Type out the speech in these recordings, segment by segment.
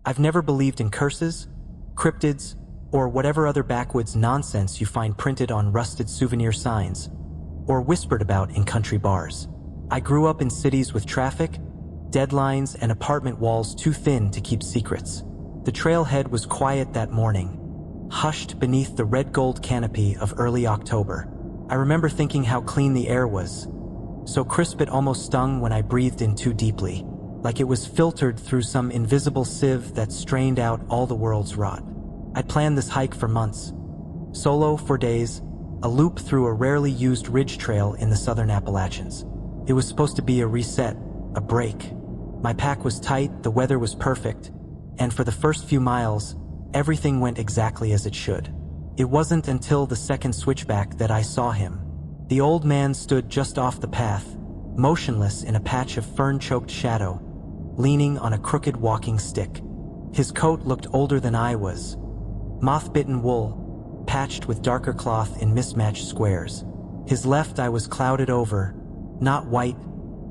I've never believed in curses, cryptids, or whatever other backwoods nonsense you find printed on rusted souvenir signs, or whispered about in country bars. I grew up in cities with traffic, deadlines, and apartment walls too thin to keep secrets. The trailhead was quiet that morning, hushed beneath the red gold canopy of early October. I remember thinking how clean the air was, so crisp it almost stung when I breathed in too deeply, like it was filtered through some invisible sieve that strained out all the world's rot. I'd planned this hike for months, solo for days, a loop through a rarely used ridge trail in the southern Appalachians. It was supposed to be a reset, a break. My pack was tight, the weather was perfect, and for the first few miles, everything went exactly as it should. It wasn't until the second switchback that I saw him. The old man stood just off the path, motionless in a patch of fern-choked shadow, leaning on a crooked walking stick. His coat looked older than I was, moth-bitten wool, patched with darker cloth in mismatched squares. His left eye was clouded over, not white,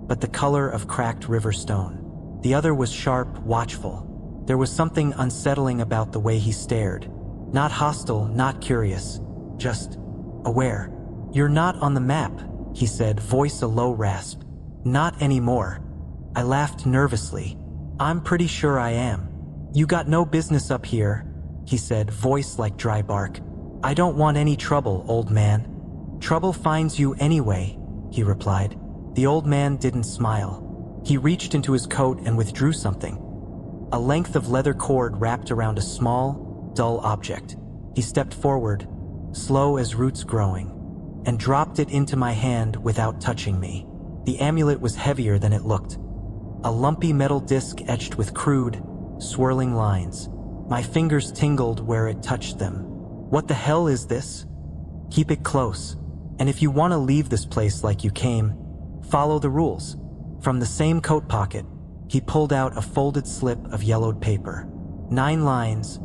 but the color of cracked river stone. The other was sharp, watchful. There was something unsettling about the way he stared. Not hostile, not curious, just aware. "You're not on the map," he said, voice a low rasp. "Not anymore." I laughed nervously. "I'm pretty sure I am." "You got no business up here," he said, voice like dry bark. "I don't want any trouble, old man." "Trouble finds you anyway," he replied. The old man didn't smile. He reached into his coat and withdrew something. A length of leather cord wrapped around a small, dull object. He stepped forward, slow as roots growing, and dropped it into my hand without touching me. The amulet was heavier than it looked. A lumpy metal disc etched with crude, swirling lines. My fingers tingled where it touched them. "What the hell is this?" "Keep it close. And if you want to leave this place like you came, follow the rules." From the same coat pocket, he pulled out a folded slip of yellowed paper. 9 lines,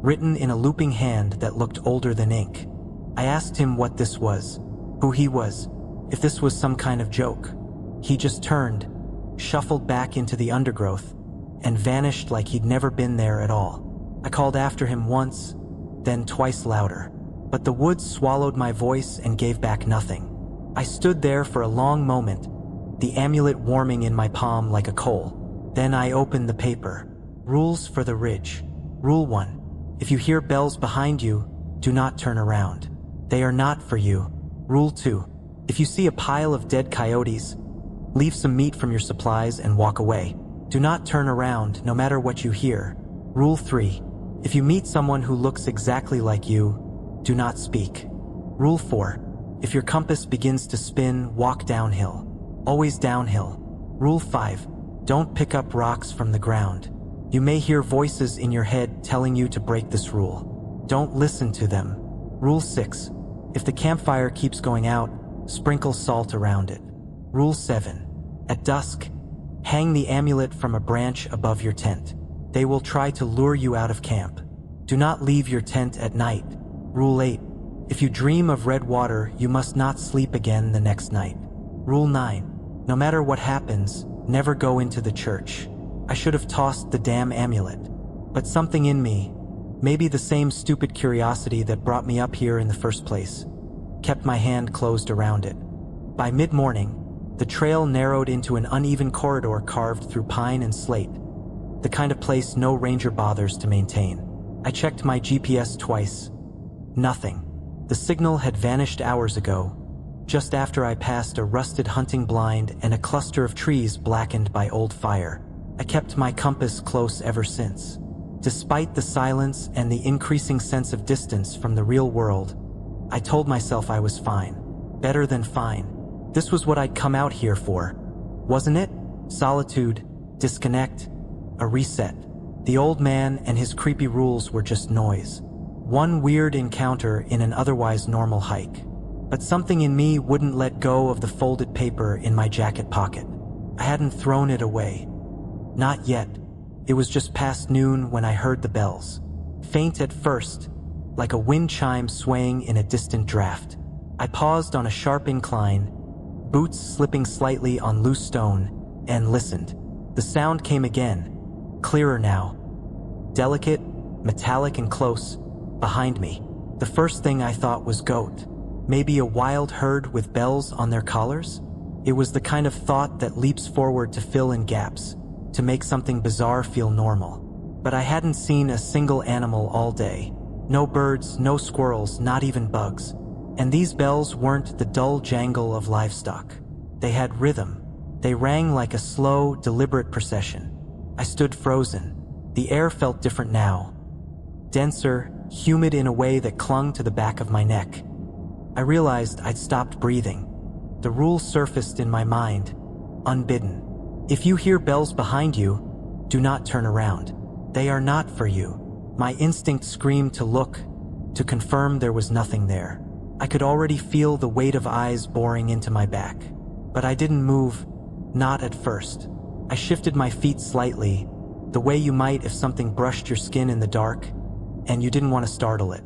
written in a looping hand that looked older than ink. I asked him what this was, who he was, if this was some kind of joke. He just turned, shuffled back into the undergrowth, and vanished like he'd never been there at all. I called after him once, then twice louder, but the woods swallowed my voice and gave back nothing. I stood there for a long moment, the amulet warming in my palm like a coal. Then I opened the paper. Rules for the Ridge. Rule 1. If you hear bells behind you, do not turn around. They are not for you. Rule 2. If you see a pile of dead coyotes, leave some meat from your supplies and walk away. Do not turn around, no matter what you hear. Rule 3. If you meet someone who looks exactly like you, do not speak. Rule 4. If your compass begins to spin, walk downhill. Always downhill. Rule 5. Don't pick up rocks from the ground. You may hear voices in your head telling you to break this rule. Don't listen to them. Rule 6. If the campfire keeps going out, sprinkle salt around it. Rule 7. At dusk, hang the amulet from a branch above your tent. They will try to lure you out of camp. Do not leave your tent at night. Rule 8. If you dream of red water, you must not sleep again the next night. Rule 9. No matter what happens, never go into the church. I should have tossed the damn amulet. But something in me, maybe the same stupid curiosity that brought me up here in the first place, kept my hand closed around it. By mid-morning, the trail narrowed into an uneven corridor carved through pine and slate, the kind of place no ranger bothers to maintain. I checked my GPS twice. Nothing. The signal had vanished hours ago, just after I passed a rusted hunting blind and a cluster of trees blackened by old fire. I kept my compass close ever since. Despite the silence and the increasing sense of distance from the real world, I told myself I was fine. Better than fine. This was what I'd come out here for, wasn't it? Solitude, disconnect, a reset. The old man and his creepy rules were just noise. One weird encounter in an otherwise normal hike. But something in me wouldn't let go of the folded paper in my jacket pocket. I hadn't thrown it away. Not yet. It was just past noon when I heard the bells. Faint at first, like a wind chime swaying in a distant draft. I paused on a sharp incline, boots slipping slightly on loose stone, and listened. The sound came again, clearer now. delicate, metallic and close, behind me. The first thing I thought was goat. Maybe a wild herd with bells on their collars? It was the kind of thought that leaps forward to fill in gaps, to make something bizarre feel normal. But I hadn't seen a single animal all day. No birds, no squirrels, not even bugs. And these bells weren't the dull jangle of livestock. They had rhythm. They rang like a slow, deliberate procession. I stood frozen. The air felt different now. Denser, humid in a way that clung to the back of my neck. I realized I'd stopped breathing. The rule surfaced in my mind, unbidden. If you hear bells behind you, do not turn around. They are not for you. My instinct screamed to look, to confirm there was nothing there. I could already feel the weight of eyes boring into my back. But I didn't move, not at first. I shifted my feet slightly, the way you might if something brushed your skin in the dark, and you didn't want to startle it.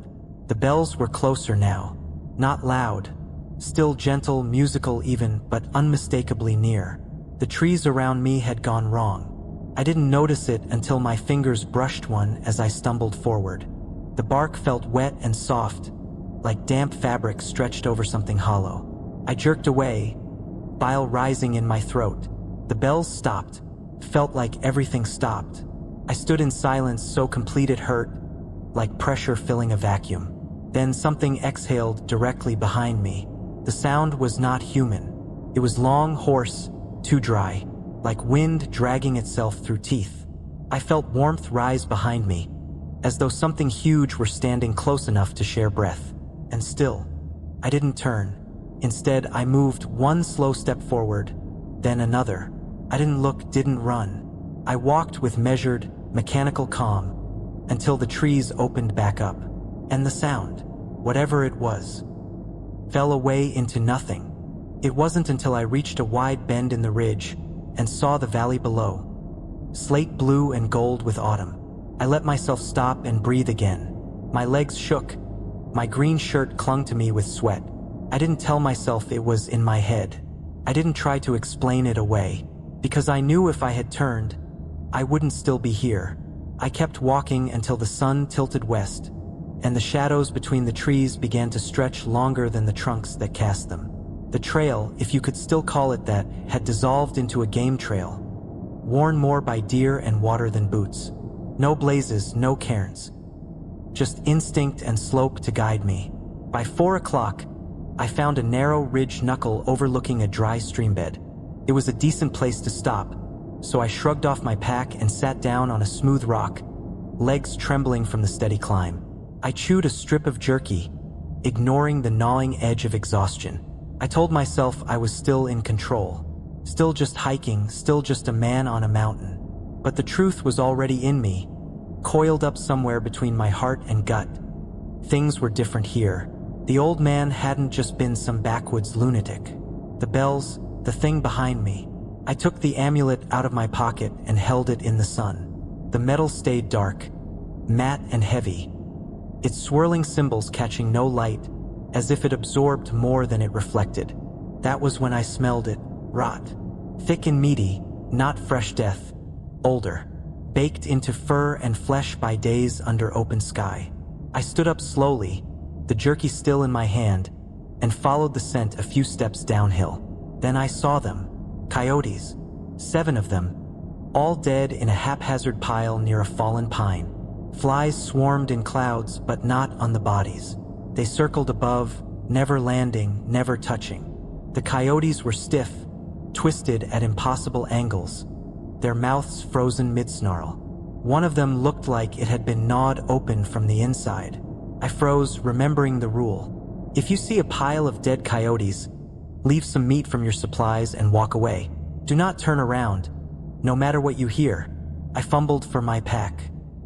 The bells were closer now, not loud, still gentle, musical even, but unmistakably near. The trees around me had gone wrong. I didn't notice it until my fingers brushed one as I stumbled forward. The bark felt wet and soft, like damp fabric stretched over something hollow. I jerked away, bile rising in my throat. The bells stopped, felt like everything stopped. I stood in silence so complete it hurt, like pressure filling a vacuum. Then something exhaled directly behind me. The sound was not human. It was long, hoarse, too dry, like wind dragging itself through teeth. I felt warmth rise behind me, as though something huge were standing close enough to share breath. And still, I didn't turn. Instead, I moved one slow step forward, then another. I didn't look, didn't run. I walked with measured, mechanical calm, until the trees opened back up. And the sound, whatever it was, fell away into nothing. It wasn't until I reached a wide bend in the ridge and saw the valley below, slate blue and gold with autumn. I let myself stop and breathe again. My legs shook. My green shirt clung to me with sweat. I didn't tell myself it was in my head. I didn't try to explain it away, because I knew if I had turned, I wouldn't still be here. I kept walking until the sun tilted west, and the shadows between the trees began to stretch longer than the trunks that cast them. The trail, if you could still call it that, had dissolved into a game trail, worn more by deer and water than boots. No blazes, no cairns. Just instinct and slope to guide me. By 4 o'clock, I found a narrow ridge knuckle overlooking a dry streambed. It was a decent place to stop, so I shrugged off my pack and sat down on a smooth rock, legs trembling from the steady climb. I chewed a strip of jerky, ignoring the gnawing edge of exhaustion. I told myself I was still in control, still just hiking, still just a man on a mountain. But the truth was already in me, coiled up somewhere between my heart and gut. Things were different here. The old man hadn't just been some backwoods lunatic. The bells, the thing behind me. I took the amulet out of my pocket and held it in the sun. The metal stayed dark, matte and heavy, its swirling symbols catching no light, as if it absorbed more than it reflected. That was when I smelled it, rot. Thick and meaty, not fresh death, older, baked into fur and flesh by days under open sky. I stood up slowly, the jerky still in my hand, and followed the scent a few steps downhill. Then I saw them, coyotes, 7 of them, all dead in a haphazard pile near a fallen pine. Flies swarmed in clouds, but not on the bodies. They circled above, never landing, never touching. The coyotes were stiff, twisted at impossible angles, their mouths frozen mid-snarl. One of them looked like it had been gnawed open from the inside. I froze, remembering the rule. If you see a pile of dead coyotes, leave some meat from your supplies and walk away. Do not turn around, no matter what you hear. I fumbled for my pack.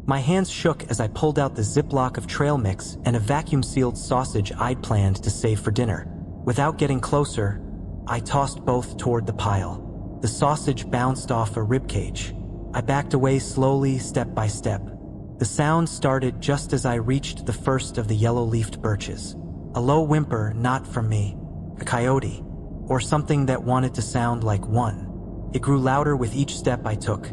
My hands shook as I pulled out the Ziploc of trail mix and a vacuum-sealed sausage I'd planned to save for dinner. Without getting closer, I tossed both toward the pile. The sausage bounced off a ribcage. I backed away slowly, step by step. The sound started just as I reached the first of the yellow-leafed birches. A low whimper, not from me, a coyote, or something that wanted to sound like one. It grew louder with each step I took.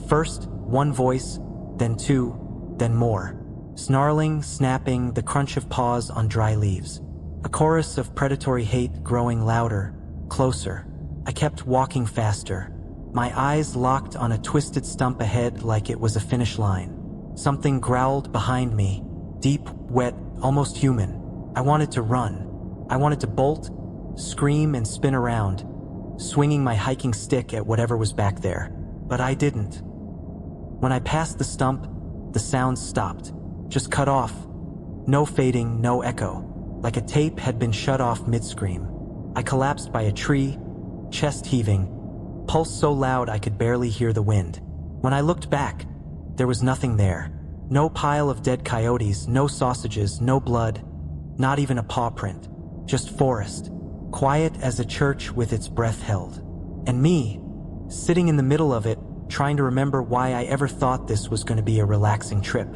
First, one voice, then 2, then more. Snarling, snapping, the crunch of paws on dry leaves. A chorus of predatory hate growing louder, closer. I kept walking faster. My eyes locked on a twisted stump ahead like it was a finish line. Something growled behind me, deep, wet, almost human. I wanted to run. I wanted to bolt, scream, and spin around, swinging my hiking stick at whatever was back there. But I didn't. When I passed the stump, the sounds stopped, just cut off. No fading, no echo, like a tape had been shut off mid-scream. I collapsed by a tree, chest heaving, pulse so loud I could barely hear the wind. When I looked back, there was nothing there. No pile of dead coyotes, no sausages, no blood, not even a paw print. Just forest, quiet as a church with its breath held. And me, sitting in the middle of it, trying to remember why I ever thought this was going to be a relaxing trip.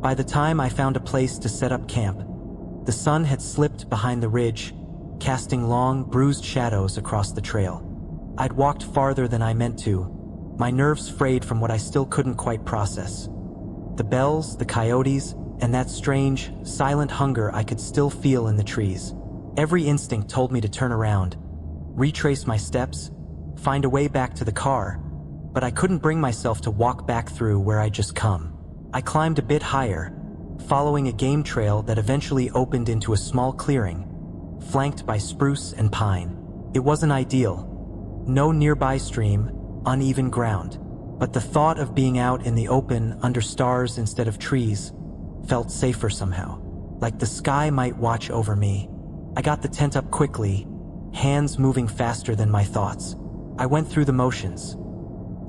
By the time I found a place to set up camp, the sun had slipped behind the ridge, casting long, bruised shadows across the trail. I'd walked farther than I meant to, my nerves frayed from what I still couldn't quite process. The bells, the coyotes, and that strange, silent hunger I could still feel in the trees. Every instinct told me to turn around, retrace my steps, find a way back to the car, but I couldn't bring myself to walk back through where I'd just come. I climbed a bit higher, following a game trail that eventually opened into a small clearing, flanked by spruce and pine. It wasn't ideal. No nearby stream, uneven ground, but the thought of being out in the open under stars instead of trees felt safer somehow, like the sky might watch over me. I got the tent up quickly, hands moving faster than my thoughts. I went through the motions,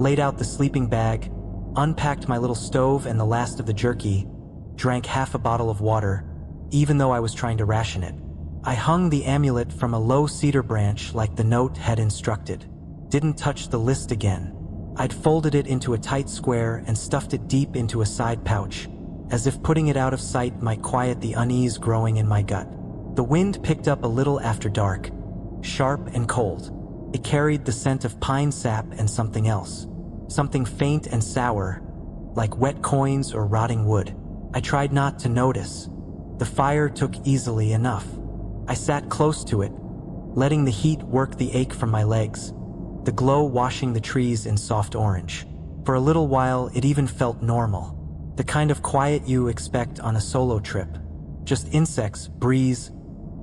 laid out the sleeping bag, unpacked my little stove and the last of the jerky, drank half a bottle of water, even though I was trying to ration it. I hung the amulet from a low cedar branch like the note had instructed. Didn't touch the list again. I'd folded it into a tight square and stuffed it deep into a side pouch, as if putting it out of sight might quiet the unease growing in my gut. The wind picked up a little after dark, sharp and cold. It carried the scent of pine sap and something else. Something faint and sour, like wet coins or rotting wood. I tried not to notice. The fire took easily enough. I sat close to it, letting the heat work the ache from my legs, the glow washing the trees in soft orange. For a little while, it even felt normal. The kind of quiet you expect on a solo trip. Just insects, breeze,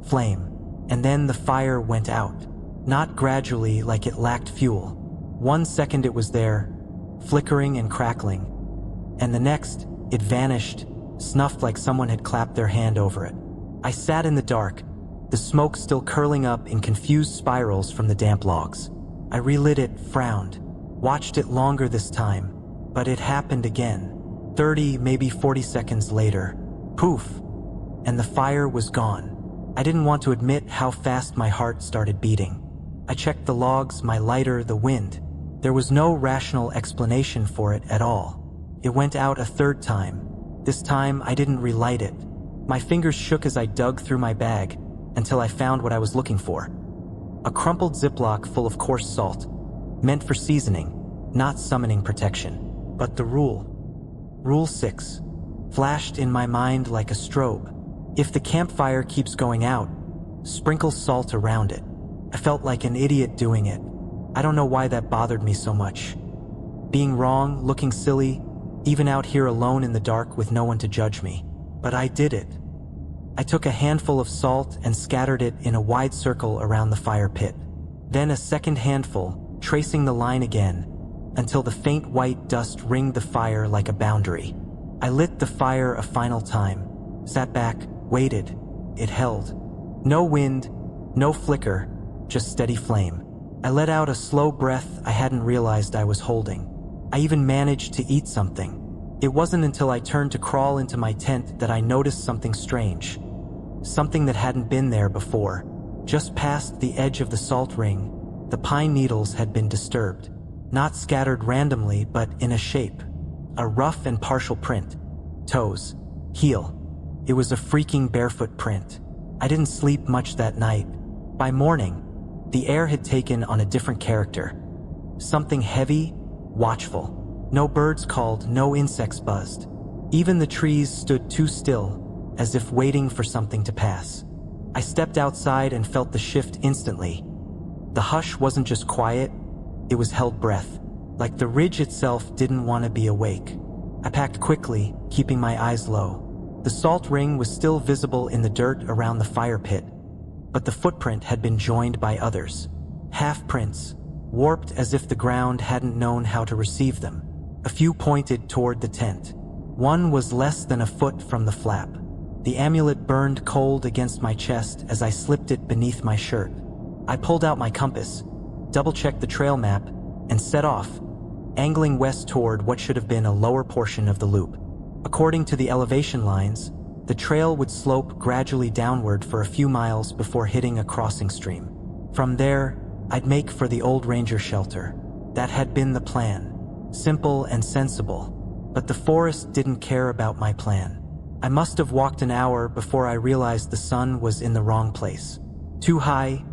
flame. And then the fire went out. Not gradually like it lacked fuel. 1 second it was there, flickering and crackling. And the next, it vanished, snuffed like someone had clapped their hand over it. I sat in the dark, the smoke still curling up in confused spirals from the damp logs. I relit it, frowned, watched it longer this time, but it happened again. 30, maybe 40 seconds later. Poof! And the fire was gone. I didn't want to admit how fast my heart started beating. I checked the logs, my lighter, the wind. There was no rational explanation for it at all. It went out a third time. This time, I didn't relight it. My fingers shook as I dug through my bag, until I found what I was looking for. A crumpled Ziploc full of coarse salt, meant for seasoning, not summoning protection. But the Rule 6, flashed in my mind like a strobe. If the campfire keeps going out, sprinkle salt around it. I felt like an idiot doing it. I don't know why that bothered me so much. Being wrong, looking silly, even out here alone in the dark with no one to judge me. But I did it. I took a handful of salt and scattered it in a wide circle around the fire pit. Then a second handful, tracing the line again, until the faint white dust ringed the fire like a boundary. I lit the fire a final time, sat back, waited. It held. No wind, no flicker, just steady flame. I let out a slow breath I hadn't realized I was holding. I even managed to eat something. It wasn't until I turned to crawl into my tent that I noticed something strange. Something that hadn't been there before. Just past the edge of the salt ring, the pine needles had been disturbed. Not scattered randomly, but in a shape. A rough and partial print. Toes. Heel. It was a freaking barefoot print. I didn't sleep much that night. By morning, the air had taken on a different character. Something heavy, watchful. No birds called, no insects buzzed. Even the trees stood too still, as if waiting for something to pass. I stepped outside and felt the shift instantly. The hush wasn't just quiet, it was held breath, like the ridge itself didn't want to be awake. I packed quickly, keeping my eyes low. The salt ring was still visible in the dirt around the fire pit, but the footprint had been joined by others. Half-prints, warped as if the ground hadn't known how to receive them. A few pointed toward the tent. One was less than a foot from the flap. The amulet burned cold against my chest as I slipped it beneath my shirt. I pulled out my compass, double-checked the trail map, and set off, angling west toward what should have been a lower portion of the loop. According to the elevation lines, the trail would slope gradually downward for a few miles before hitting a crossing stream. From there, I'd make for the old ranger shelter. That had been the plan. Simple and sensible, but the forest didn't care about my plan. I must have walked an hour before I realized the sun was in the wrong place. Too high,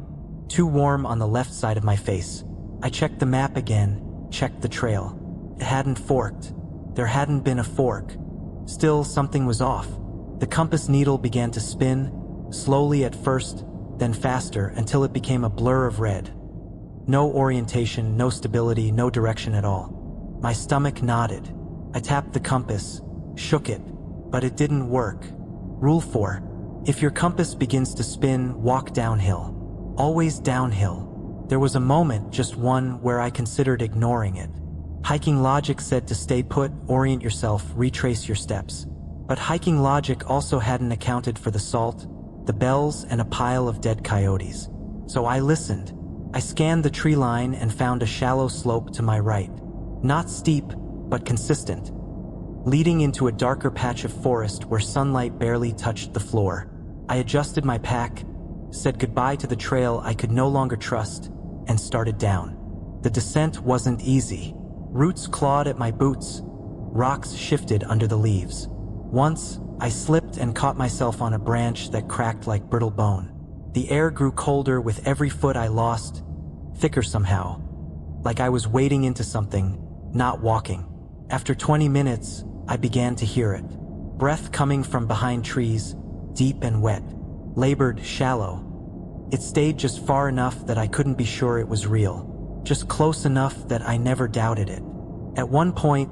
too warm on the left side of my face. I checked the map again, checked the trail. It hadn't forked. There hadn't been a fork. Still, something was off. The compass needle began to spin, slowly at first, then faster until it became a blur of red. No orientation, no stability, no direction at all. My stomach nodded. I tapped the compass, shook it, but it didn't work. Rule 4. If your compass begins to spin, walk downhill. Always downhill. There was a moment, just one, where I considered ignoring it. Hiking logic said to stay put, orient yourself, retrace your steps. But hiking logic also hadn't accounted for the salt, the bells, and a pile of dead coyotes. So I listened. I scanned the tree line and found a shallow slope to my right. Not steep, but consistent, leading into a darker patch of forest where sunlight barely touched the floor. I adjusted my pack, said goodbye to the trail I could no longer trust, and started down. The descent wasn't easy. Roots clawed at my boots. Rocks shifted under the leaves. Once, I slipped and caught myself on a branch that cracked like brittle bone. The air grew colder with every foot I lost, thicker somehow, like I was wading into something, not walking. After 20 minutes, I began to hear it. Breath coming from behind trees, deep and wet, labored, shallow. It stayed just far enough that I couldn't be sure it was real, just close enough that I never doubted it. At one point,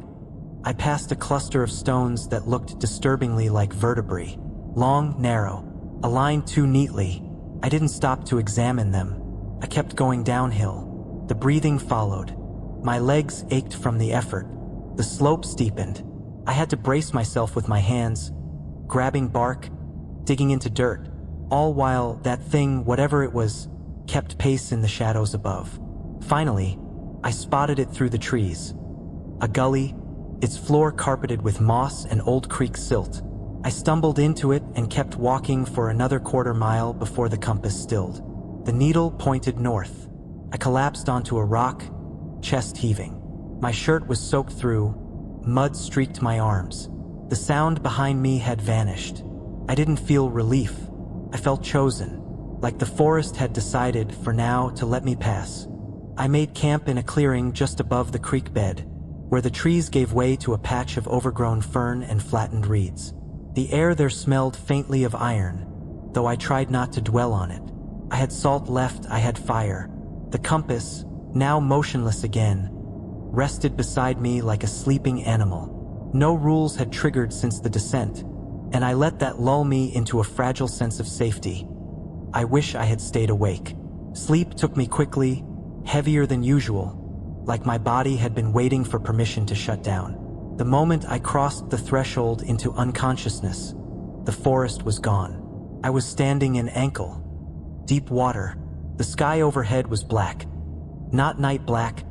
I passed a cluster of stones that looked disturbingly like vertebrae, long, narrow, aligned too neatly. I didn't stop to examine them. I kept going downhill. The breathing followed. My legs ached from the effort. The slope steepened. I had to brace myself with my hands, grabbing bark, digging into dirt, all while that thing, whatever it was, kept pace in the shadows above. Finally, I spotted it through the trees. A gully, its floor carpeted with moss and old creek silt. I stumbled into it and kept walking for another quarter-mile before the compass stilled. The needle pointed north. I collapsed onto a rock, chest heaving. My shirt was soaked through, mud streaked my arms. The sound behind me had vanished. I didn't feel relief. I felt chosen, like the forest had decided, for now, to let me pass. I made camp in a clearing just above the creek bed, where the trees gave way to a patch of overgrown fern and flattened reeds. The air there smelled faintly of iron, though I tried not to dwell on it. I had salt left, I had fire. The compass, now motionless again, rested beside me like a sleeping animal. No rules had triggered since the descent, and I let that lull me into a fragile sense of safety. I wish I had stayed awake. Sleep took me quickly, heavier than usual, like my body had been waiting for permission to shut down. The moment I crossed the threshold into unconsciousness, the forest was gone. I was standing in ankle, deep water. The sky overhead was black. Not night black,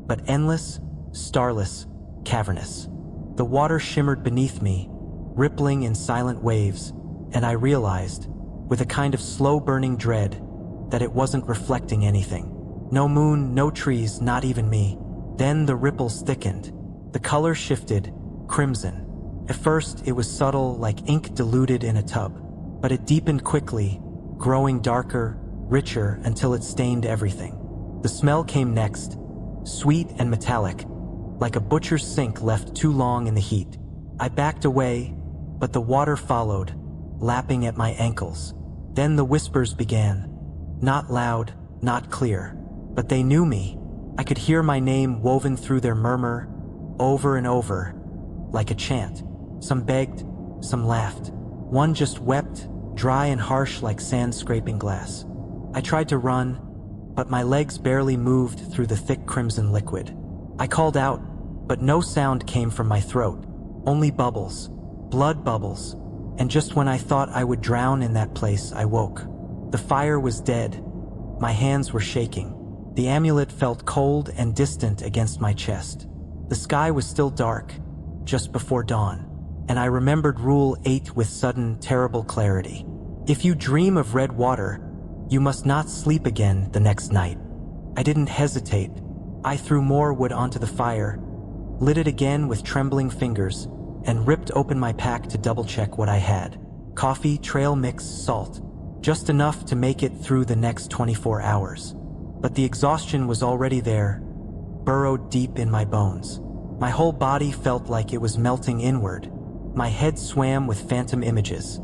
but endless, starless, cavernous. The water shimmered beneath me, rippling in silent waves, and I realized, with a kind of slow-burning dread, that it wasn't reflecting anything. No moon, no trees, not even me. Then the ripples thickened. The color shifted, crimson. At first, it was subtle, like ink diluted in a tub, but it deepened quickly, growing darker, richer, until it stained everything. The smell came next, sweet and metallic, like a butcher's sink left too long in the heat. I backed away, but the water followed, lapping at my ankles. Then the whispers began. Not loud, not clear, but they knew me. I could hear my name woven through their murmur, over and over, like a chant. Some begged, some laughed. One just wept, dry and harsh like sand scraping glass. I tried to run, but my legs barely moved through the thick crimson liquid. I called out, but no sound came from my throat. Only bubbles, blood bubbles, and just when I thought I would drown in that place, I woke. The fire was dead. My hands were shaking. The amulet felt cold and distant against my chest. The sky was still dark, just before dawn, and I remembered Rule 8 with sudden, terrible clarity. If you dream of red water, you must not sleep again the next night. I didn't hesitate. I threw more wood onto the fire, lit it again with trembling fingers, and ripped open my pack to double-check what I had. Coffee, trail mix, salt. Just enough to make it through the next 24 hours. But the exhaustion was already there, burrowed deep in my bones. My whole body felt like it was melting inward. My head swam with phantom images.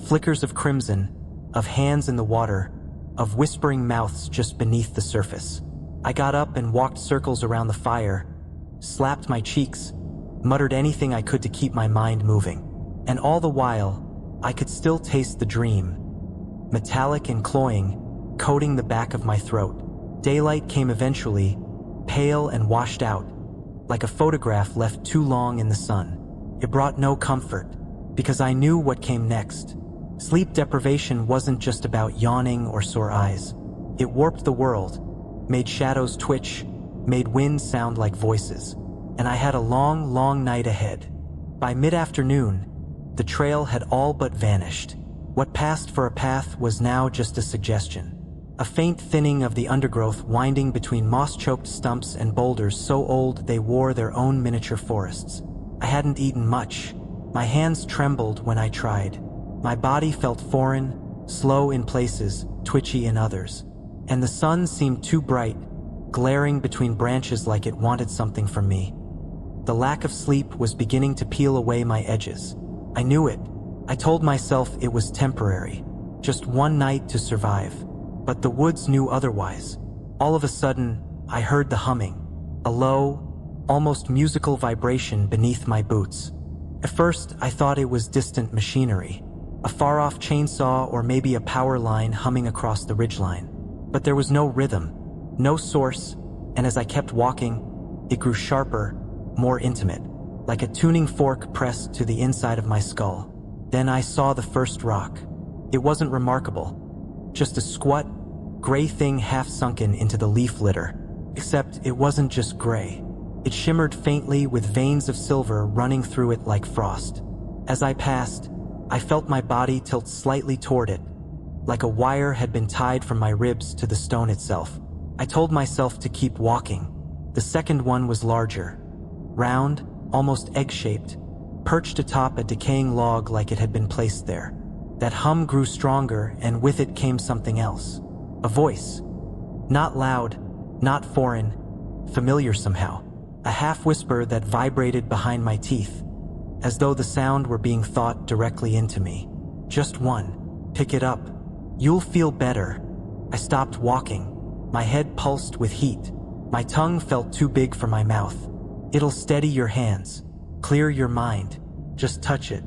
Flickers of crimson, of hands in the water, of whispering mouths just beneath the surface. I got up and walked circles around the fire, slapped my cheeks, muttered anything I could to keep my mind moving. And all the while, I could still taste the dream, metallic and cloying, coating the back of my throat. Daylight came eventually, pale and washed out, like a photograph left too long in the sun. It brought no comfort, because I knew what came next. Sleep deprivation wasn't just about yawning or sore eyes. It warped the world, made shadows twitch, made winds sound like voices. And I had a long, long night ahead. By mid-afternoon, the trail had all but vanished. What passed for a path was now just a suggestion. A faint thinning of the undergrowth winding between moss-choked stumps and boulders so old they wore their own miniature forests. I hadn't eaten much. My hands trembled when I tried. My body felt foreign, slow in places, twitchy in others. And the sun seemed too bright, glaring between branches like it wanted something from me. The lack of sleep was beginning to peel away my edges. I knew it. I told myself it was temporary, just one night to survive. But the woods knew otherwise. All of a sudden, I heard the humming, a low, almost musical vibration beneath my boots. At first, I thought it was distant machinery, a far-off chainsaw or maybe a power line humming across the ridgeline. But there was no rhythm, no source, and as I kept walking, it grew sharper, more intimate, like a tuning fork pressed to the inside of my skull. Then I saw the first rock. It wasn't remarkable, just a squat, gray thing half sunken into the leaf litter. Except it wasn't just gray. It shimmered faintly with veins of silver running through it like frost. As I passed, I felt my body tilt slightly toward it, like a wire had been tied from my ribs to the stone itself. I told myself to keep walking. The second one was larger, round, almost egg-shaped, perched atop a decaying log like it had been placed there. That hum grew stronger, and with it came something else. A voice. Not loud, not foreign, familiar somehow. A half-whisper that vibrated behind my teeth, as though the sound were being thought directly into me. Just one. Pick it up. You'll feel better. I stopped walking. My head pulsed with heat. My tongue felt too big for my mouth. It'll steady your hands. Clear your mind. Just touch it.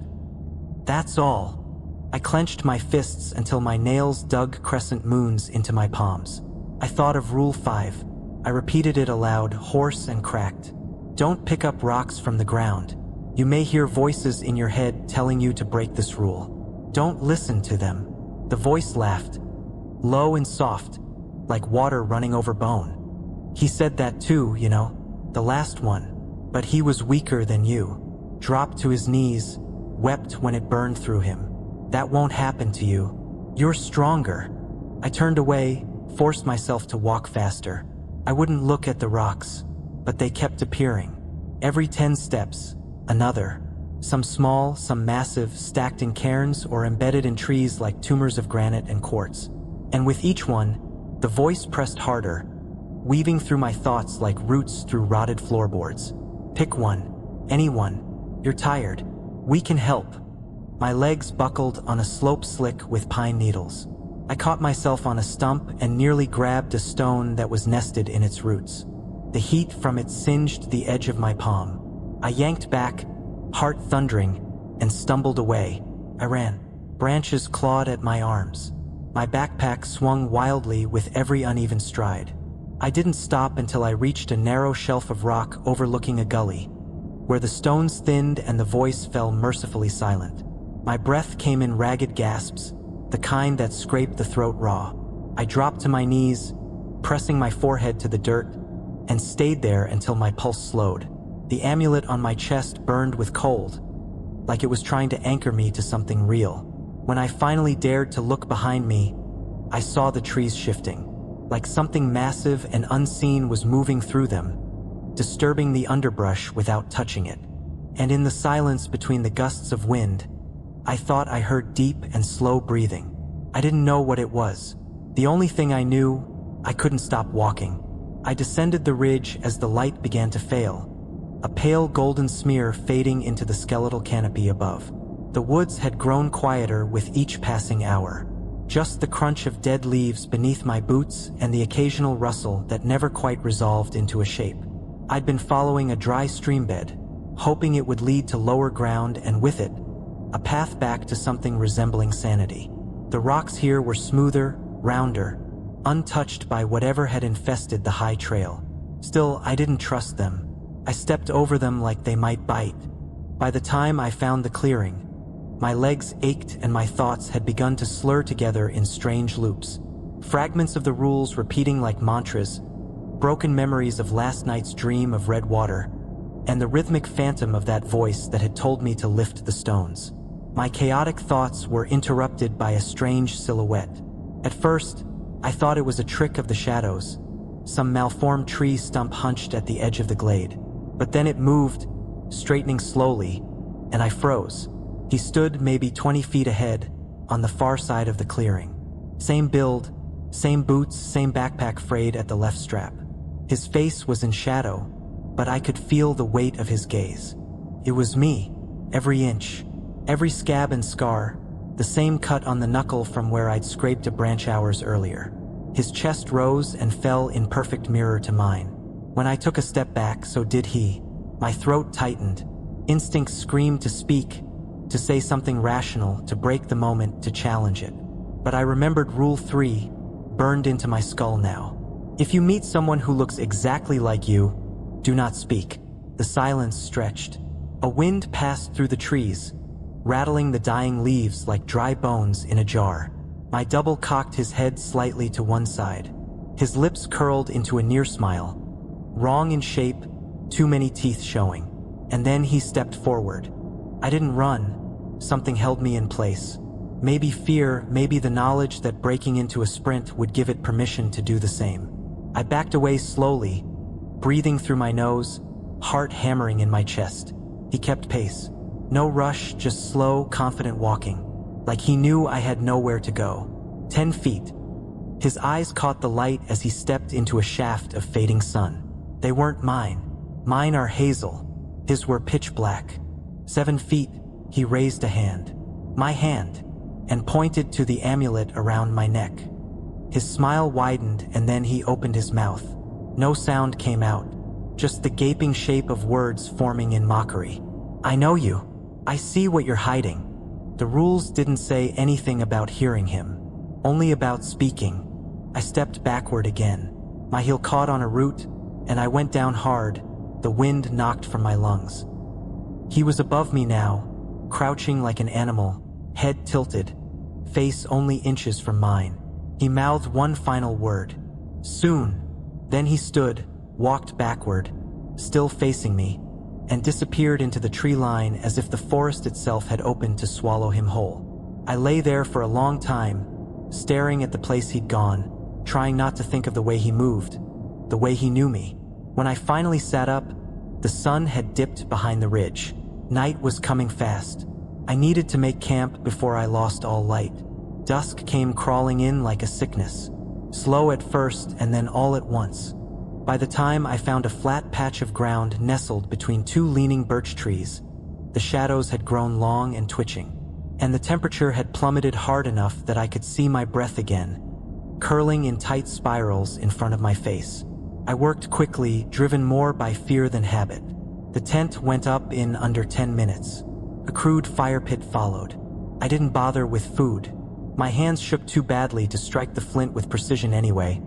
That's all. I clenched my fists until my nails dug crescent moons into my palms. I thought of Rule 5. I repeated it aloud, hoarse and cracked. Don't pick up rocks from the ground. You may hear voices in your head telling you to break this rule. Don't listen to them. The voice laughed, low and soft, like water running over bone. He said that too, you know, the last one. But he was weaker than you. Dropped to his knees, wept when it burned through him. That won't happen to you. You're stronger. I turned away, forced myself to walk faster. I wouldn't look at the rocks, but they kept appearing. Every 10 steps, another. Some small, some massive, stacked in cairns or embedded in trees like tumors of granite and quartz. And with each one, the voice pressed harder, weaving through my thoughts like roots through rotted floorboards. Pick one. Anyone. "You're tired. We can help." My legs buckled on a slope slick with pine needles. I caught myself on a stump and nearly grabbed a stone that was nested in its roots. The heat from it singed the edge of my palm. I yanked back, heart thundering, and stumbled away. I ran. Branches clawed at my arms. My backpack swung wildly with every uneven stride. I didn't stop until I reached a narrow shelf of rock overlooking a gully, where the stones thinned and the voice fell mercifully silent. My breath came in ragged gasps, the kind that scraped the throat raw. I dropped to my knees, pressing my forehead to the dirt, and stayed there until my pulse slowed. The amulet on my chest burned with cold, like it was trying to anchor me to something real. When I finally dared to look behind me, I saw the trees shifting, like something massive and unseen was moving through them, disturbing the underbrush without touching it. And in the silence between the gusts of wind, I thought I heard deep and slow breathing. I didn't know what it was. The only thing I knew, I couldn't stop walking. I descended the ridge as the light began to fail, a pale golden smear fading into the skeletal canopy above. The woods had grown quieter with each passing hour. Just the crunch of dead leaves beneath my boots and the occasional rustle that never quite resolved into a shape. I'd been following a dry stream bed, hoping it would lead to lower ground and with it, a path back to something resembling sanity. The rocks here were smoother, rounder, untouched by whatever had infested the high trail. Still, I didn't trust them. I stepped over them like they might bite. By the time I found the clearing, my legs ached and my thoughts had begun to slur together in strange loops. Fragments of the rules repeating like mantras, broken memories of last night's dream of red water, and the rhythmic phantom of that voice that had told me to lift the stones. My chaotic thoughts were interrupted by a strange silhouette. At first, I thought it was a trick of the shadows, some malformed tree stump hunched at the edge of the glade. But then it moved, straightening slowly, and I froze. He stood maybe 20 feet ahead, on the far side of the clearing. Same build, same boots, same backpack frayed at the left strap. His face was in shadow, but I could feel the weight of his gaze. It was me, every inch, every scab and scar, the same cut on the knuckle from where I'd scraped a branch hours earlier. His chest rose and fell in perfect mirror to mine. When I took a step back, so did he. My throat tightened. Instincts screamed to speak, to say something rational, to break the moment, to challenge it. But I remembered Rule 3, burned into my skull now. If you meet someone who looks exactly like you, do not speak. The silence stretched. A wind passed through the trees, rattling the dying leaves like dry bones in a jar. My double cocked his head slightly to one side. His lips curled into a near smile, wrong in shape, too many teeth showing. And then he stepped forward. I didn't run. Something held me in place. Maybe fear, maybe the knowledge that breaking into a sprint would give it permission to do the same. I backed away slowly, breathing through my nose, heart hammering in my chest. He kept pace. No rush, just slow, confident walking, like he knew I had nowhere to go. 10 feet. His eyes caught the light as he stepped into a shaft of fading sun. They weren't mine. Mine are hazel. His were pitch black. 7 feet, he raised a hand. My hand, and pointed to the amulet around my neck. His smile widened and then he opened his mouth. No sound came out, just the gaping shape of words forming in mockery. I know you. I see what you're hiding. The rules didn't say anything about hearing him, only about speaking. I stepped backward again. My heel caught on a root, and I went down hard, the wind knocked from my lungs. He was above me now, crouching like an animal, head tilted, face only inches from mine. He mouthed one final word. Soon. Then he stood, walked backward, still facing me, and disappeared into the tree line as if the forest itself had opened to swallow him whole. I lay there for a long time, staring at the place he'd gone, trying not to think of the way he moved, the way he knew me. When I finally sat up, the sun had dipped behind the ridge. Night was coming fast. I needed to make camp before I lost all light. Dusk came crawling in like a sickness, slow at first and then all at once. By the time I found a flat patch of ground nestled between two leaning birch trees, The shadows had grown long and twitching, and the temperature had plummeted hard enough that I could see my breath again, curling in tight spirals in front of my face. I worked quickly, driven more by fear than habit. The tent went up in under 10 minutes. A crude fire pit followed. I didn't bother with food. My hands shook too badly to strike the flint with precision anyway,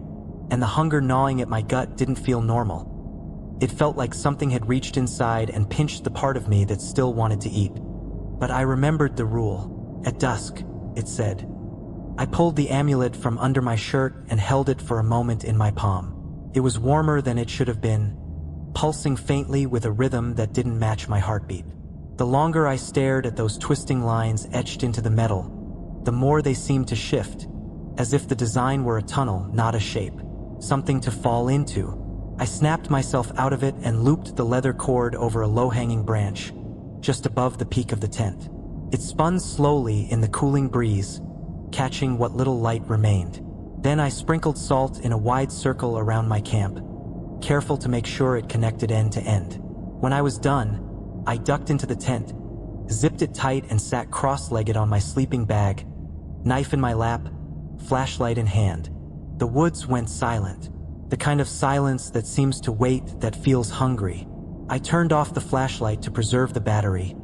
and the hunger gnawing at my gut didn't feel normal. It felt like something had reached inside and pinched the part of me that still wanted to eat. But I remembered the rule. At dusk, it said. I pulled the amulet from under my shirt and held it for a moment in my palm. It was warmer than it should have been, pulsing faintly with a rhythm that didn't match my heartbeat. The longer I stared at those twisting lines etched into the metal, the more they seemed to shift, as if the design were a tunnel, not a shape, something to fall into. I snapped myself out of it and looped the leather cord over a low-hanging branch, just above the peak of the tent. It spun slowly in the cooling breeze, catching what little light remained. Then I sprinkled salt in a wide circle around my camp, careful to make sure it connected end to end. When I was done, I ducked into the tent, zipped it tight and sat cross-legged on my sleeping bag, knife in my lap, flashlight in hand. The woods went silent, the kind of silence that seems to wait, that feels hungry. I turned off the flashlight to preserve the battery,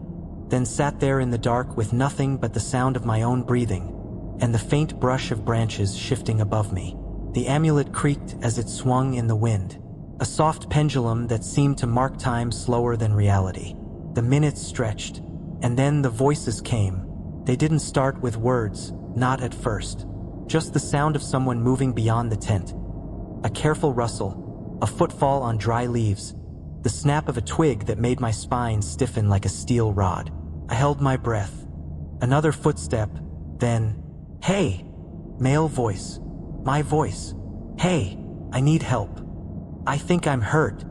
then sat there in the dark with nothing but the sound of my own breathing and the faint brush of branches shifting above me. The amulet creaked as it swung in the wind, a soft pendulum that seemed to mark time slower than reality. The minutes stretched, and then the voices came. They didn't start with words, not at first. Just the sound of someone moving beyond the tent. A careful rustle, a footfall on dry leaves, the snap of a twig that made my spine stiffen like a steel rod. I held my breath. Another footstep, then, "Hey!" Male voice. My voice. "Hey, I need help. I think I'm hurt."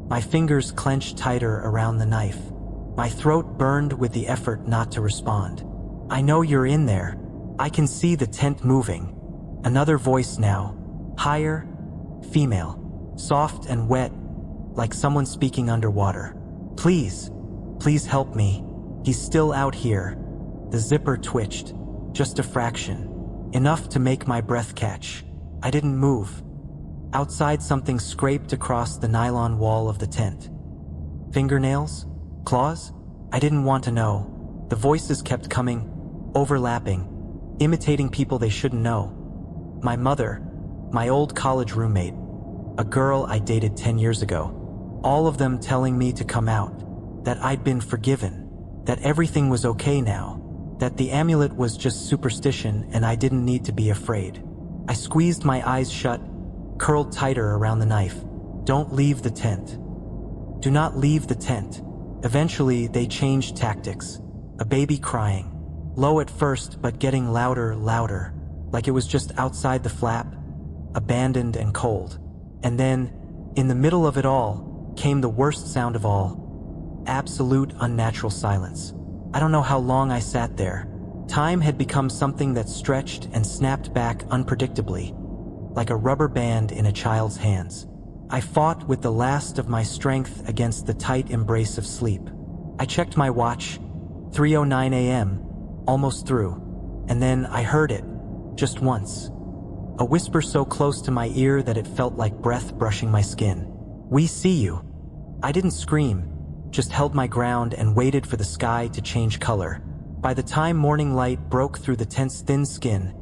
My fingers clenched tighter around the knife. My throat burned with the effort not to respond. "I know you're in there. I can see the tent moving." Another voice now. Higher, female, soft and wet, like someone speaking underwater. "Please, please help me. He's still out here." The zipper twitched, just a fraction, enough to make my breath catch. I didn't move. Outside, something scraped across the nylon wall of the tent. Fingernails? Claws? I didn't want to know. The voices kept coming, overlapping, imitating people they shouldn't know. My mother, my old college roommate, a girl I dated 10 years ago. All of them telling me to come out, that I'd been forgiven, that everything was okay now, that the amulet was just superstition and I didn't need to be afraid. I squeezed my eyes shut, curled tighter around the knife. "Don't leave the tent. Do not leave the tent." Eventually, they changed tactics. A baby crying, low at first but getting louder, like it was just outside the flap, abandoned and cold. And then, in the middle of it all, came the worst sound of all. Absolute unnatural silence. I don't know how long I sat there. Time had become something that stretched and snapped back unpredictably, like a rubber band in a child's hands. I fought with the last of my strength against the tight embrace of sleep. I checked my watch, 3:09 a.m., almost through, and then I heard it, just once. A whisper so close to my ear that it felt like breath brushing my skin. "We see you." I didn't scream, just held my ground and waited for the sky to change color. By the time morning light broke through the tent's thin skin,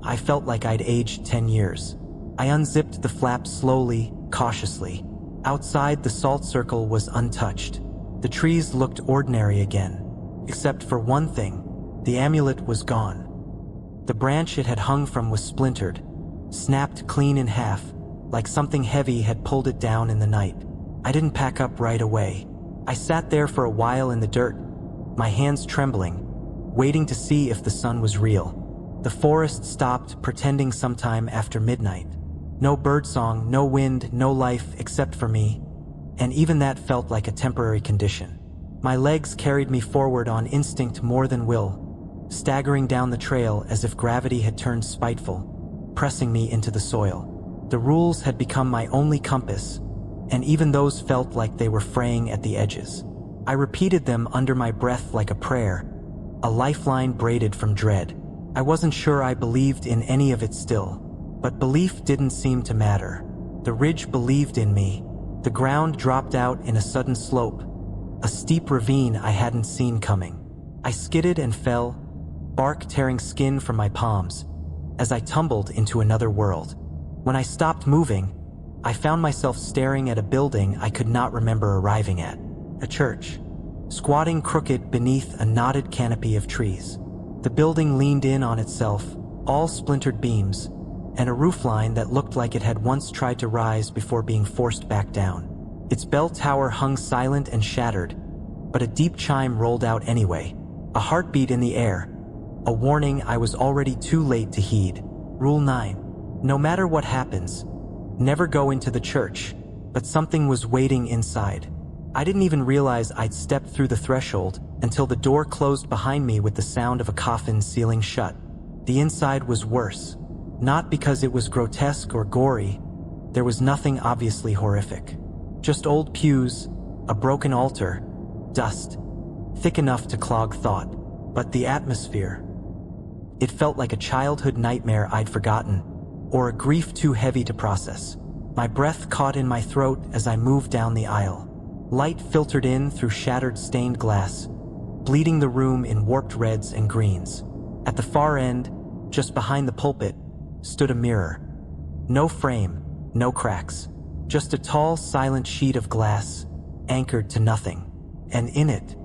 I felt like I'd aged 10 years. I unzipped the flap slowly, cautiously. Outside, the salt circle was untouched. The trees looked ordinary again, except for one thing: the amulet was gone. The branch it had hung from was splintered, snapped clean in half, like something heavy had pulled it down in the night. I didn't pack up right away. I sat there for a while in the dirt, my hands trembling, waiting to see if the sun was real. The forest stopped, pretending sometime after midnight. No birdsong, no wind, no life except for me, and even that felt like a temporary condition. My legs carried me forward on instinct more than will, staggering down the trail as if gravity had turned spiteful, pressing me into the soil. The rules had become my only compass, and even those felt like they were fraying at the edges. I repeated them under my breath like a prayer, a lifeline braided from dread. I wasn't sure I believed in any of it still, but belief didn't seem to matter. The ridge believed in me. The ground dropped out in a sudden slope, a steep ravine I hadn't seen coming. I skidded and fell, bark tearing skin from my palms, as I tumbled into another world. When I stopped moving, I found myself staring at a building I could not remember arriving at. A church, squatting crooked beneath a knotted canopy of trees. The building leaned in on itself, all splintered beams, and a roofline that looked like it had once tried to rise before being forced back down. Its bell tower hung silent and shattered, but a deep chime rolled out anyway, a heartbeat in the air, a warning I was already too late to heed. Rule 9. No matter what happens, never go into the church, but something was waiting inside. I didn't even realize I'd stepped through the threshold until the door closed behind me with the sound of a coffin sealing shut. The inside was worse, not because it was grotesque or gory. There was nothing obviously horrific. Just old pews, a broken altar, dust, thick enough to clog thought. But the atmosphere, it felt like a childhood nightmare I'd forgotten, or a grief too heavy to process. My breath caught in my throat as I moved down the aisle. Light filtered in through shattered stained glass, bleeding the room in warped reds and greens. At the far end, just behind the pulpit, stood a mirror. No frame, no cracks, just a tall, silent sheet of glass, anchored to nothing. And in it,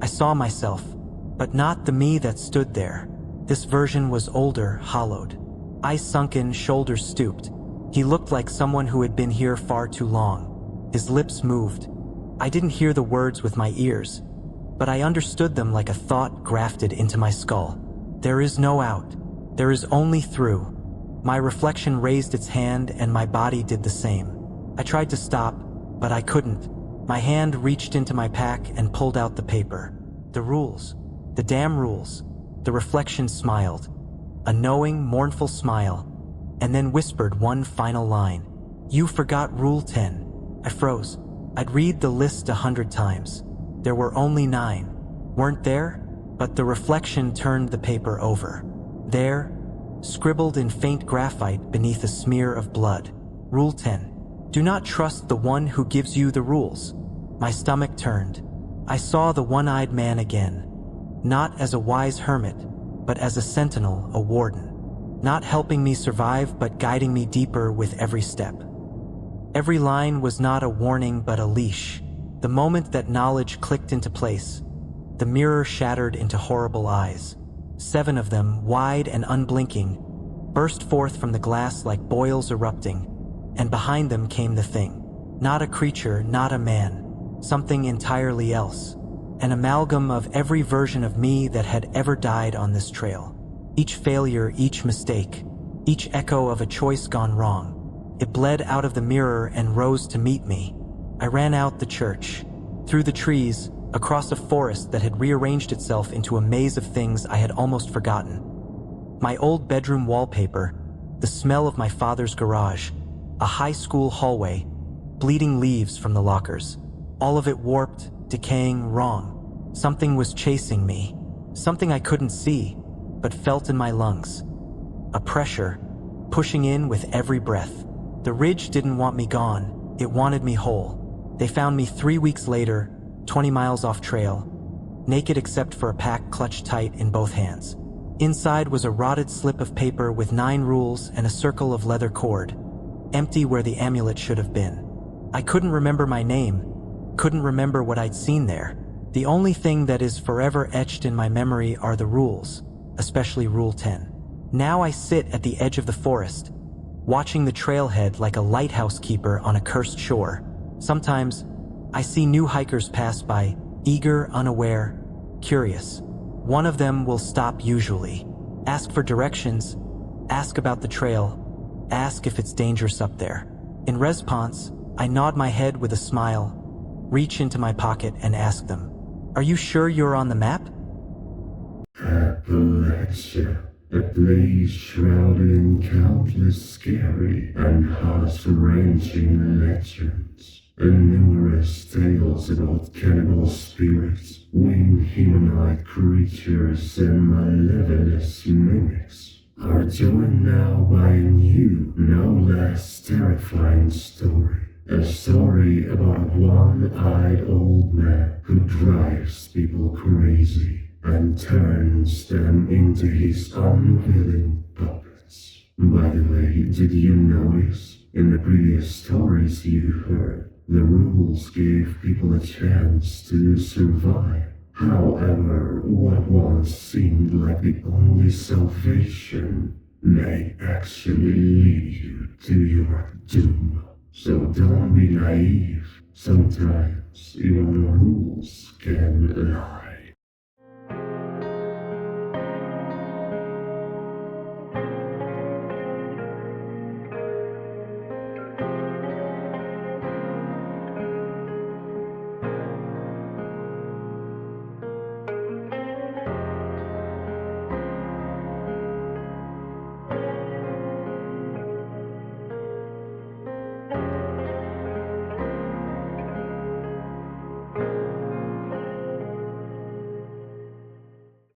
I saw myself, but not the me that stood there. This version was older, hollowed. Eyes sunken, shoulders stooped. He looked like someone who had been here far too long. His lips moved. I didn't hear the words with my ears, but I understood them like a thought grafted into my skull. There is no out. There is only through. My reflection raised its hand and my body did the same. I tried to stop, but I couldn't. My hand reached into my pack and pulled out the paper. The rules. The damn rules. The reflection smiled. A knowing, mournful smile, and then whispered one final line. You forgot Rule 10. I froze. I'd read the list 100 times. There were only 9. Weren't there? But the reflection turned the paper over. There, scribbled in faint graphite beneath a smear of blood. Rule 10. Do not trust the one who gives you the rules. My stomach turned. I saw the one-eyed man again. Not as a wise hermit, but as a sentinel, a warden. Not helping me survive, but guiding me deeper with every step. Every line was not a warning, but a leash. The moment that knowledge clicked into place, the mirror shattered into horrible eyes. 7 of them, wide and unblinking, burst forth from the glass like boils erupting, and behind them came the thing. Not a creature, not a man, something entirely else. An amalgam of every version of me that had ever died on this trail. Each failure, each mistake, each echo of a choice gone wrong. It bled out of the mirror and rose to meet me. I ran out the church, through the trees, across a forest that had rearranged itself into a maze of things I had almost forgotten. My old bedroom wallpaper, the smell of my father's garage, a high school hallway, bleeding leaves from the lockers. All of it warped, decaying, wrong. Something was chasing me. Something I couldn't see, but felt in my lungs. A pressure, pushing in with every breath. The ridge didn't want me gone, it wanted me whole. They found me 3 weeks later, 20 miles off trail, naked except for a pack clutched tight in both hands. Inside was a rotted slip of paper with 9 rules and a circle of leather cord, empty where the amulet should have been. I couldn't remember my name, couldn't remember what I'd seen there. The only thing that is forever etched in my memory are the rules, especially Rule 10. Now I sit at the edge of the forest, watching the trailhead like a lighthouse keeper on a cursed shore. Sometimes, I see new hikers pass by, eager, unaware, curious. One of them will stop usually, ask for directions, ask about the trail, ask if it's dangerous up there. In response, I nod my head with a smile, reach into my pocket and ask them, "Are you sure you're on the map?" Appalachia. A place shrouded in countless scary and heart-wrenching legends, and numerous tales about cannibal spirits, winged humanoid creatures, and malevolent mimics are joined now by a new, no less terrifying story. A story about a one-eyed old man who drives people crazy and turns them into his unwilling puppets. By the way, did you notice in the previous stories you heard, the rules gave people a chance to survive? However, what once seemed like the only salvation may actually lead you to your doom. So don't be naive. Sometimes even the rules can lie.